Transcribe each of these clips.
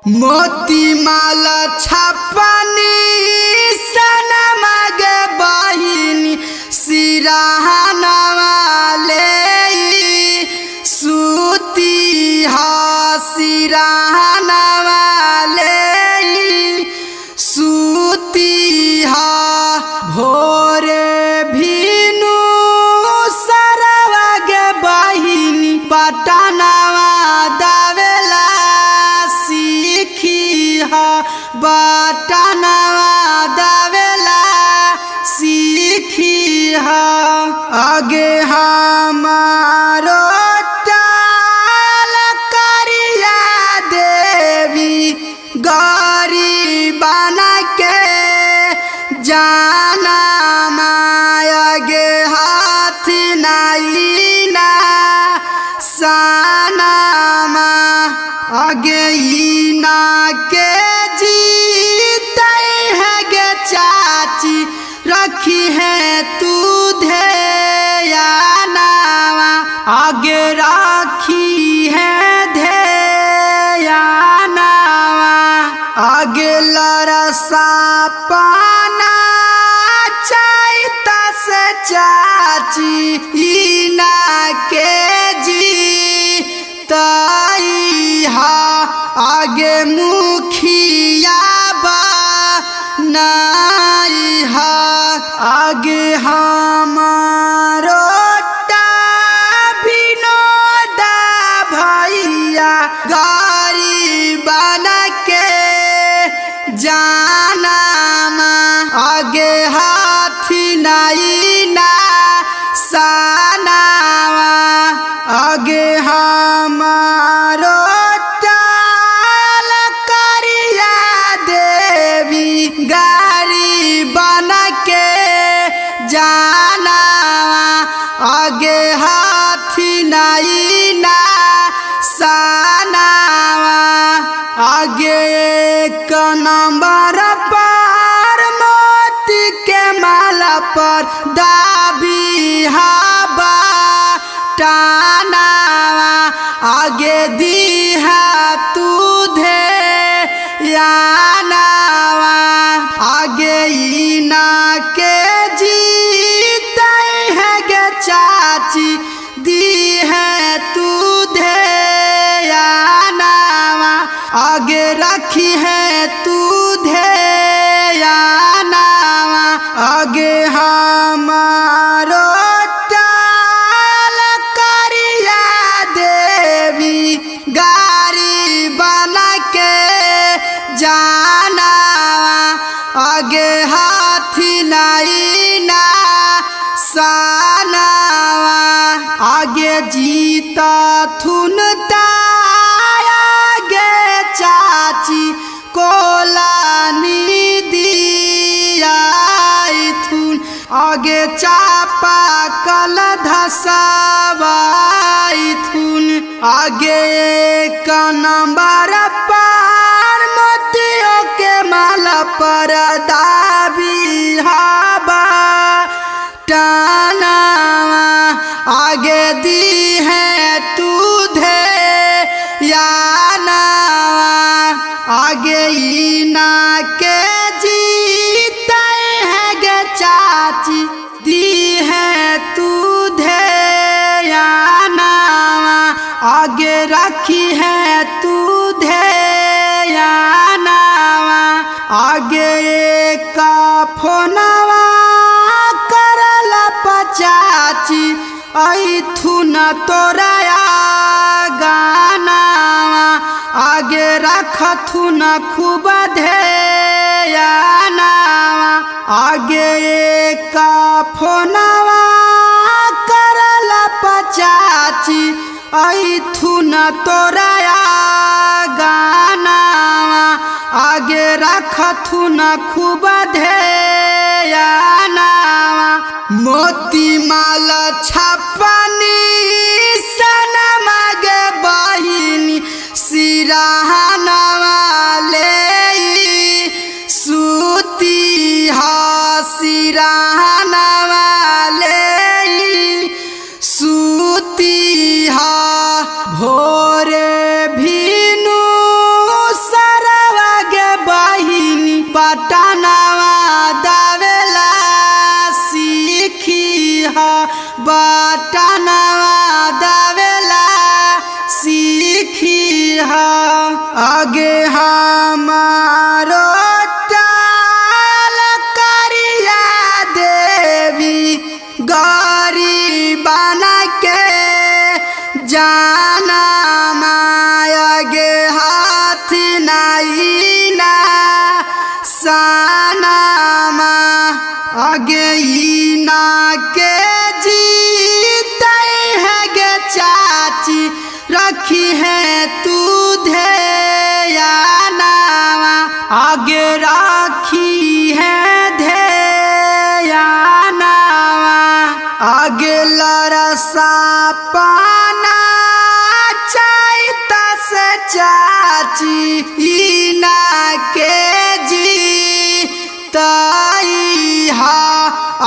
मोती माला छापनी सनमा गे बहिनी सिराहना वाले सूती हा सिराहना वाले सूती हा भोरे भीनु सरवा गे बहिनी पटनावा दावेला बटनवा दावेला सीखी आगे हमारो ताल करिया देवी गौरी बना के जाना मायगे हाथ नहीं ना साना आगे ना के चाची रखी है तू ध्यानावा आगे राखी है ध्यानावा आगे लरसा पाना चाहता से चाची इना के जी ताई हा आगे मुखिया नाई हा आगे हमारो विनोदा भैया गाड़ी बना के जाना आगे हाथी नाई ना सानावा आगे हमारो गाड़ी बना के जाना आगे हाथी नहीं ना सानावा आगे एक नंबर पर मोती के माला पर दाबी हवा टानावा आगे दी है तू ध्यानावा आगे इना के जीते है गे चाची दी है तू ध्यानावा आगे रखी है तू ध्यानावा आगे हमारो ताल करिया देवी गाड़ी बना के जाना आगे हाथी नहीं ना सानावा आगे जीता थुनता आगे चाची कोलानी दिया थुन आगे चापा कल धसवाई थुन आगे एक नंबर माला पर दाबी हवा टानावा आगे दी है तू ध्यानावा आगे इना के जीते है गे चाची दी है तू ध्यानावा आगे रखी है तू आगे का फोनवा करला पचाची ऐथु न तोराया गानावा आगे रखथु न खूब ध्यानावा आगे का फोनवा करला पचाची ऐथु न तोराया गानावा आगे रखथु न खूब ध्यानावा मोती माला छापनी सनमा गे बहिनी सिराहना वाले सूती हा सिराहना वाले सूती हा भोरे भीनु सा आगे हमारो ताल करिया देवी गौरी बना के जाना मायगे हाथ नहीं ना साना मा आगे ही ना के जीते है गे चाची रखी है तू ध्याना आगे राखी है ध्याना आगे लरसा पाना चाहता से चाची इना के जी ताई हा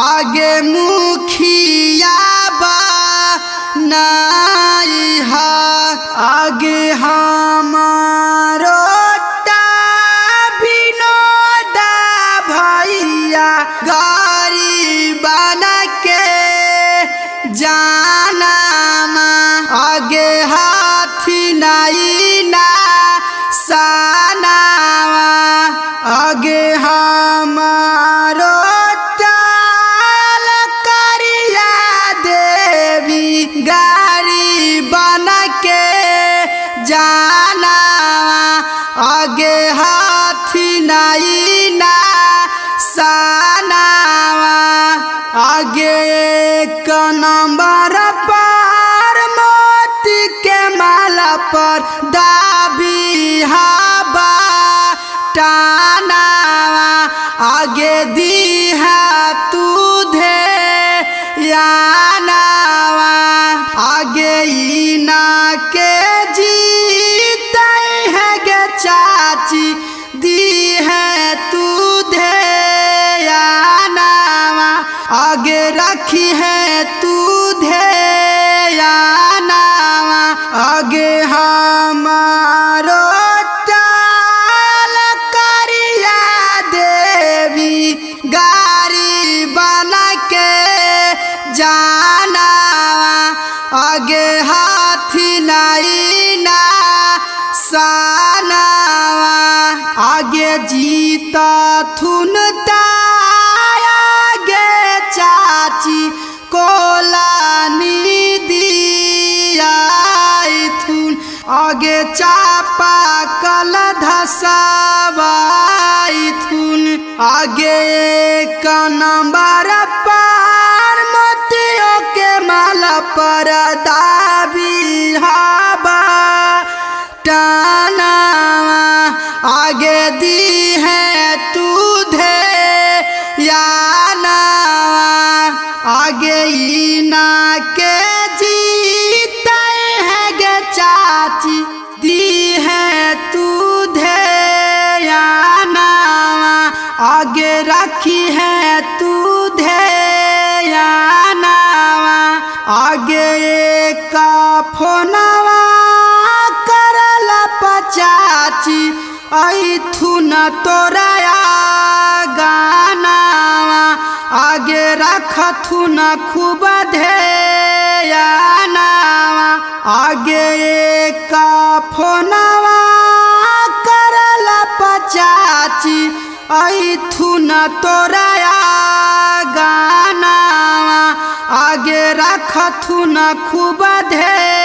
आगे मुखिया बा नाई हा आगे हमारो विनोदा भैया गाड़ी बना के जाना आगे हाथी नहीं ना साना आगे हमारो ताल करिया देवी गाड़ी बना के जाना आगे हाथी नहीं ना साना आगे एक नंबर पर मोती के माला पर दाबी हवा टाना आगे दी है तू ध्याना आगे इना के जीते है गे चाची दी है तू ध्याना आगे रखी है तू ध्याना आगे हमारो ताल करिया देवी गाड़ी बना के जाना आगे हाथी नहीं ना साना आगे जीता थुनता आगे चाची कोलानी दिया थुन आगे चापा कल धसवाई थुन आगे एक नंबर पर मोतियों के माला पर दाबी हवा टाना आगे दी है तू ध्याना आगे इना के जीते है गे चाची दी है तू ध्याना आगे रखी है तू ध्याना आगे एक फोनवा करल पचाची ऐथुन तोराया गाना आगे रखथुन खूब ध्याना आगे एक फोनवा करल पचाची ऐथुन तोराया गाना आगे रखथुन खूब ध्याना।